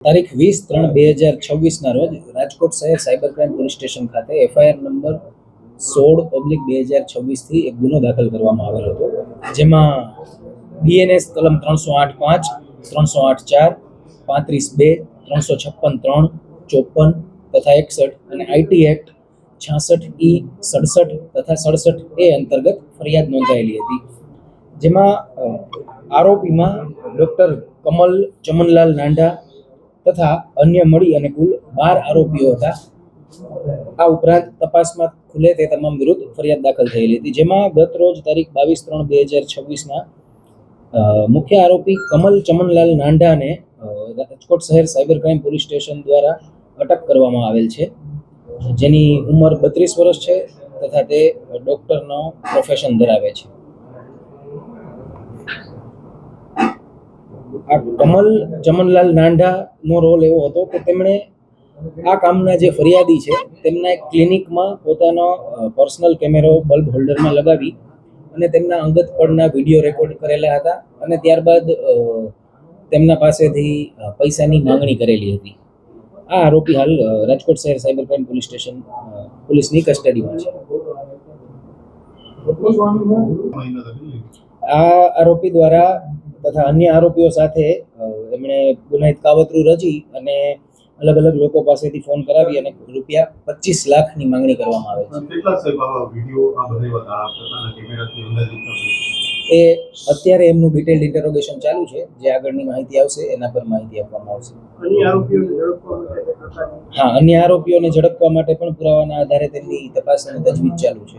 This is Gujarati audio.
તારીખ 20/3/2026 રોજ રાજકોટ શહેર સાયબર ક્રાઇમ પોલીસ સ્ટેશન ખાતે એફઆઈઆર નંબર 16/2026 થી એક ગુનો દાખલ કરવામાં આવેલ હતો, જેમાં બીએનએસ કલમ 308(5), 308(4), 35(2), 356(3), 54 તથા 61 અને આઈટી એક્ટ 66E, 67 તથા 67A અંતર્ગત ફરિયાદ નોંધાયેલી હતી, જેમાં આરોપીમાં ડોક્ટર કમલ ચમનલાલ નાંડા તથા અન્ય મળી અને કુલ 12 આરોપીઓ હતા. આ ઉપરાંત તપાસમાં ખુલે તે તમામ વિરુદ્ધ ફરિયાદ દાખલ થયેલી હતી, જેમાં ગત રોજ તારીખ 22/3/2026 મુખ્ય આરોપી કમલ ચમનલાલ નાંડાને રાજકોટ શહેર સાયબર ક્રાઇમ પોલીસ સ્ટેશન દ્વારા અટક કરવામાં આવેલ છે, જેની ઉંમર 32 વર્ષ છે તથા તે ડોક્ટરનો પ્રોફેશન ધરાવે છે. આ કમલ ચમનલાલ નાંડાનો રોલ એવો હતો કે તેમણે આ કામના જે ફરિયાદી છે તેમના એક ક્લિનિકમાં પોતાનો પર્સનલ કેમેરો બલ્બ હોલ્ડરમાં લગાવી અને તેમના અંગત પળના વિડીયો રેકોર્ડ કરેલા હતા અને ત્યારબાદ તેમના પાસેથી પૈસાની માંગણી કરેલી હતી. આ આરોપી હાલ રાજકોટ શહેર સાયબર ક્રાઇમ પોલીસ સ્ટેશન પોલીસની કસ્ટડીમાં છે. આ આરોપી દ્વારા તથા અન્ય આરોપીઓ સાથે એમણે ગુનાહિત કાવતરું રચી અને અલગ અલગ લોકો પાસેથી ફોન કરાવી અને રૂપિયા 25 લાખની માંગણી કરવામાં આવે છે. એ અત્યારે એમનું ડિટેલ્ડ ઇન્ટરોગેશન ચાલુ છે, જે આગળની માહિતી આવશે એના પર માહિતી આપવામાં આવશે. અન્ય આરોપીઓને ઝડપવા માટે પણ પુરાવાના આધારે તેમની તપાસ અને તજવીજ ચાલુ છે.